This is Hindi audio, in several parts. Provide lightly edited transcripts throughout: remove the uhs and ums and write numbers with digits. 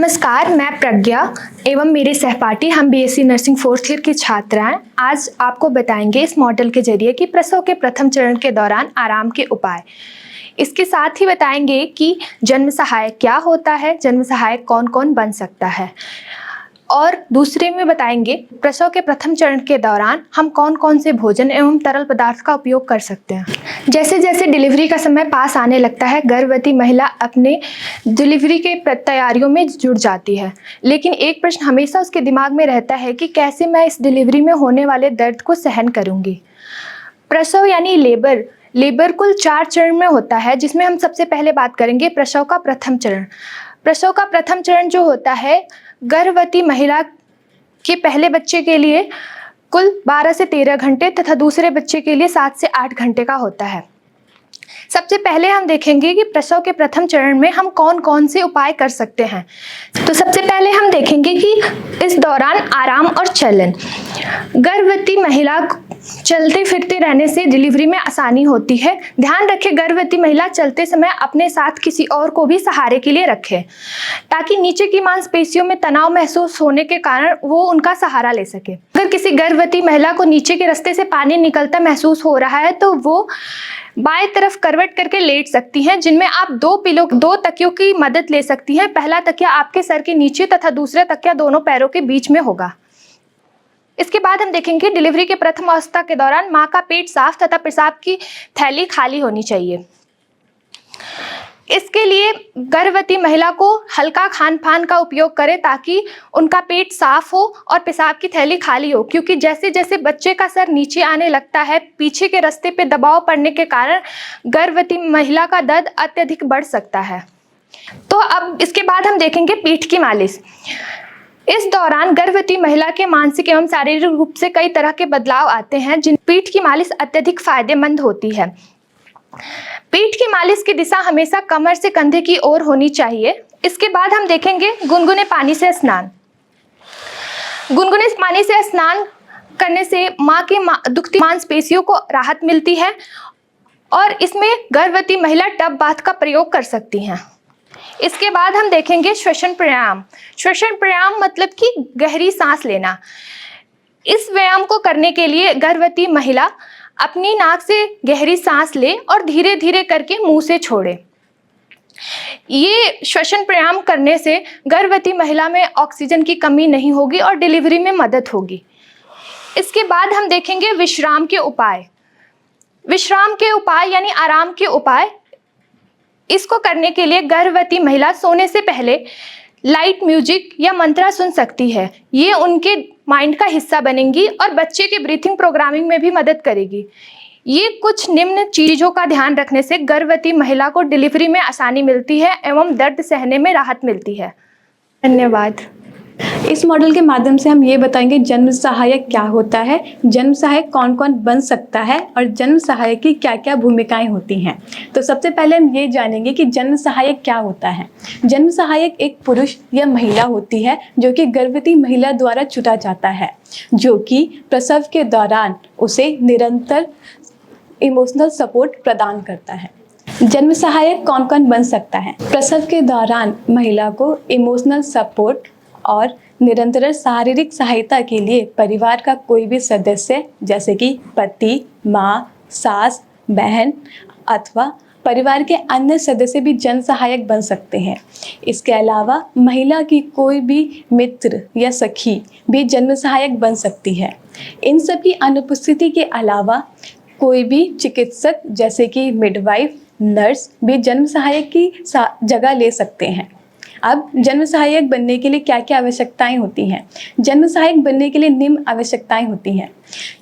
नमस्कार, मैं प्रज्ञा एवं मेरे सहपाठी हम बीएससी नर्सिंग फोर्थ ईयर की छात्रा हैं। आज आपको बताएंगे इस मॉडल के जरिए कि प्रसव के प्रथम चरण के दौरान आराम के उपाय। इसके साथ ही बताएंगे कि जन्म सहायक क्या होता है, जन्म सहायक कौन कौन बन सकता है, और दूसरे में बताएंगे प्रसव के प्रथम चरण के दौरान हम कौन कौन से भोजन एवं तरल पदार्थ का उपयोग कर सकते हैं। जैसे जैसे डिलीवरी का समय पास आने लगता है, गर्भवती महिला अपने डिलीवरी के तैयारियों में जुट जाती है, लेकिन एक प्रश्न हमेशा उसके दिमाग में रहता है कि कैसे मैं इस डिलीवरी में होने वाले दर्द को सहन करूँगी। प्रसव यानी लेबर कुल 4 चरण में होता है, जिसमें हम सबसे पहले बात करेंगे प्रसव का प्रथम चरण। प्रसव का प्रथम चरण जो होता है, गर्भवती महिला के पहले बच्चे के लिए कुल 12 से 13 घंटे तथा दूसरे बच्चे के लिए 7 से 8 घंटे का होता है। सबसे पहले हम देखेंगे कि प्रसव के प्रथम चरण में हम कौन कौन से उपाय कर सकते हैं। तो सबसे पहले हम देखेंगे कि इस दौरान आराम और चलन। गर्भवती महिला चलते फिरते रहने से डिलीवरी में आसानी होती है। ध्यान रखें, गर्भवती महिला चलते समय अपने साथ किसी और को भी सहारे के लिए रखें, ताकि नीचे की मांसपेशियों में तनाव महसूस होने के कारण वो उनका सहारा ले सके। अगर किसी गर्भवती महिला को नीचे के रास्ते से पानी निकलता महसूस हो रहा है तो वो बाएं तरफ करवट करके लेट सकती हैं, जिनमें आप 2 तकियों की मदद ले सकती हैं। पहला तकिया आपके सर के नीचे तथा दूसरा तकिया दोनों पैरों के बीच में होगा। इसके बाद हम देखेंगे डिलीवरी के प्रथम अवस्था के दौरान मां का पेट साफ तथा पेशाब की थैली खाली होनी चाहिए। इसके लिए गर्भवती महिला को हल्का खान पान का उपयोग करें, ताकि उनका पेट साफ हो और पेशाब की थैली खाली हो, क्योंकि जैसे जैसे बच्चे का सर नीचे आने लगता है, पीछे के रास्ते पे दबाव पड़ने के कारण गर्भवती महिला का दर्द अत्यधिक बढ़ सकता है। तो अब इसके बाद हम देखेंगे पीठ की मालिश। इस दौरान गर्भवती महिला के मानसिक एवं शारीरिक रूप से कई तरह के बदलाव आते हैं, जिन पीठ की मालिश अत्यधिक फायदेमंद होती है। पीठ की मालिश की दिशा हमेशा कमर से कंधे की ओर होनी चाहिए। इसके बाद हम देखेंगे गुनगुने पानी से स्नान। गुनगुने पानी से स्नान करने से मां के दुखती मांसपेशियों को राहत मिलती है, और इसमें गर्भवती महिला टब बाथ का प्रयोग कर सकती हैं। इसके बाद हम देखेंगे श्वसन प्राणायाम। श्वसन प्राणायाम मतलब कि गहरी सांस लेना। इस व्यायाम को करने के लिए गर्भवती महिला अपनी नाक से गहरी सांस ले और धीरे धीरे करके मुंह से छोड़े। ये श्वसन प्राणायाम करने से गर्भवती महिला में ऑक्सीजन की कमी नहीं होगी और डिलीवरी में मदद होगी। इसके बाद हम देखेंगे विश्राम के उपाय। विश्राम के उपाय यानी आराम के उपाय। इसको करने के लिए गर्भवती महिला सोने से पहले लाइट म्यूजिक या मंत्रा सुन सकती है। ये उनके माइंड का हिस्सा बनेंगी और बच्चे के ब्रीथिंग प्रोग्रामिंग में भी मदद करेगी। ये कुछ निम्न चीज़ों का ध्यान रखने से गर्भवती महिला को डिलीवरी में आसानी मिलती है एवं दर्द सहने में राहत मिलती है। धन्यवाद। इस मॉडल के माध्यम से हम ये बताएंगे जन्म सहायक क्या होता है, जन्म सहायक कौन कौन बन सकता है और जन्म सहायक की क्या क्या भूमिकाएं होती हैं। तो सबसे पहले हम ये जानेंगे कि जन्म सहायक क्या होता है। जन्म सहायक एक पुरुष या महिला होती है जो कि गर्भवती महिला द्वारा चुना जाता है, जो कि प्रसव के दौरान उसे निरंतर इमोशनल सपोर्ट प्रदान करता है। जन्म सहायक कौन कौन बन सकता है। प्रसव के दौरान महिला को इमोशनल सपोर्ट और निरंतर शारीरिक सहायता के लिए परिवार का कोई भी सदस्य, जैसे कि पति, माँ, सास, बहन अथवा परिवार के अन्य सदस्य भी जन सहायक बन सकते हैं। इसके अलावा महिला की कोई भी मित्र या सखी भी जन्म सहायक बन सकती है। इन सब की अनुपस्थिति के अलावा कोई भी चिकित्सक, जैसे कि मिडवाइफ, नर्स भी जन्म सहायक की जगह ले सकते हैं। अब जन्म सहायक बनने के लिए क्या क्या आवश्यकताएं होती हैं। जन्म सहायक बनने के लिए निम्न आवश्यकताएं होती हैं,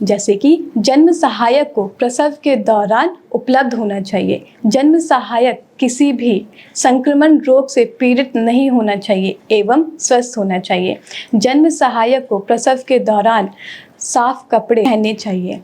जैसे कि जन्म सहायक को प्रसव के दौरान उपलब्ध होना चाहिए। जन्म सहायक किसी भी संक्रमण रोग से पीड़ित नहीं होना चाहिए एवं स्वस्थ होना चाहिए। जन्म सहायक को प्रसव के दौरान साफ कपड़े पहनने चाहिए।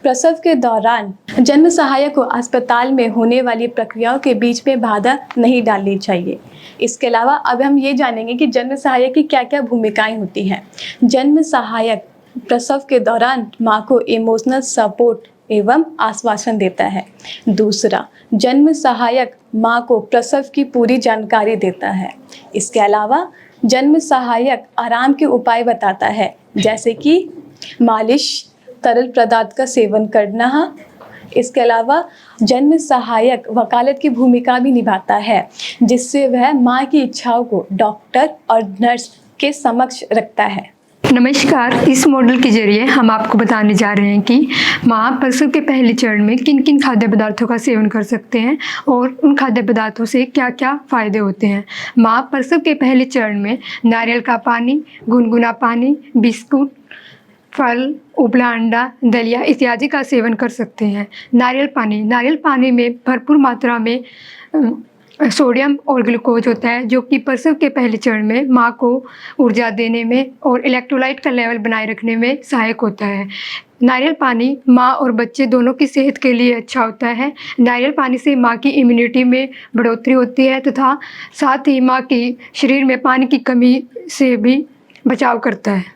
प्रसव के दौरान जन्म सहायक को अस्पताल में होने वाली प्रक्रियाओं के बीच में बाधा नहीं डालनी चाहिए। इसके अलावा अब हम ये जानेंगे कि जन्म सहायक की क्या क्या भूमिकाएं होती हैं। जन्म सहायक प्रसव के दौरान मां को इमोशनल सपोर्ट एवं आश्वासन देता है। दूसरा, जन्म सहायक मां को प्रसव की पूरी जानकारी देता है। इसके अलावा जन्म सहायक आराम के उपाय बताता है, जैसे कि मालिश, तरल पदार्थ का सेवन करना। इसके अलावा जन्म सहायक वकालत की भूमिका भी निभाता है, जिससे वह माँ की इच्छाओं को डॉक्टर और नर्स के समक्ष रखता है। नमस्कार, इस मॉडल के जरिए हम आपको बताने जा रहे हैं कि माँ प्रसव के पहले चरण में किन किन खाद्य पदार्थों का सेवन कर सकते हैं और उन खाद्य पदार्थों से क्या क्या फ़ायदे होते हैं। माँ प्रसव के पहले चरण में नारियल का पानी, गुनगुना पानी, बिस्कुट, फल, उबला अंडा, दलिया इत्यादि का सेवन कर सकते हैं। नारियल पानी में भरपूर मात्रा में सोडियम और ग्लूकोज होता है, जो कि प्रसव के पहले चरण में माँ को ऊर्जा देने में और इलेक्ट्रोलाइट का लेवल बनाए रखने में सहायक होता है। नारियल पानी माँ और बच्चे दोनों की सेहत के लिए अच्छा होता है। नारियल पानी से माँ की इम्यूनिटी में बढ़ोतरी होती है तथा साथ ही माँ की शरीर में पानी की कमी से भी बचाव करता है।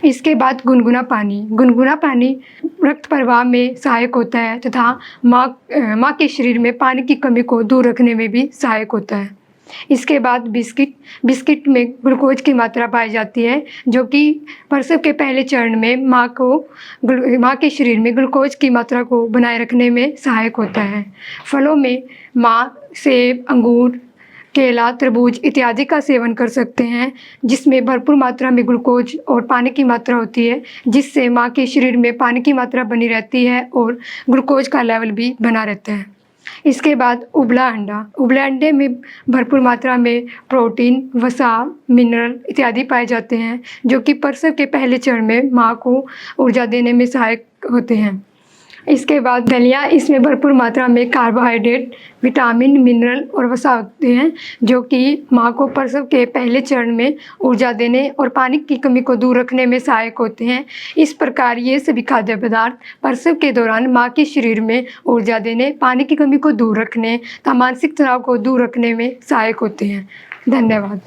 इसके बाद गुनगुना पानी रक्त प्रवाह में सहायक होता है तथा माँ के शरीर में पानी की कमी को दूर रखने में भी सहायक होता है। इसके बाद बिस्किट में ग्लूकोज की मात्रा पाई जाती है, जो कि प्रसव के पहले चरण में माँ के शरीर में ग्लूकोज की मात्रा को बनाए रखने में सहायक होता है। फलों में माँ सेब, अंगूर, केला, तरबूज इत्यादि का सेवन कर सकते हैं, जिसमें भरपूर मात्रा में ग्लूकोज और पानी की मात्रा होती है, जिससे माँ के शरीर में पानी की मात्रा बनी रहती है और ग्लूकोज का लेवल भी बना रहता है। इसके बाद उबला अंडे में भरपूर मात्रा में प्रोटीन, वसा, मिनरल इत्यादि पाए जाते हैं, जो कि प्रसव के पहले चरण में माँ को ऊर्जा देने में सहायक होते हैं। इसके बाद दलिया, इसमें भरपूर मात्रा में कार्बोहाइड्रेट, विटामिन, मिनरल और वसा होते हैं, जो कि माँ को प्रसव के पहले चरण में ऊर्जा देने और पानी की कमी को दूर रखने में सहायक होते हैं। इस प्रकार ये सभी खाद्य पदार्थ प्रसव के दौरान माँ के शरीर में ऊर्जा देने, पानी की कमी को दूर रखने तथा मानसिक तनाव को दूर रखने में सहायक होते हैं। धन्यवाद।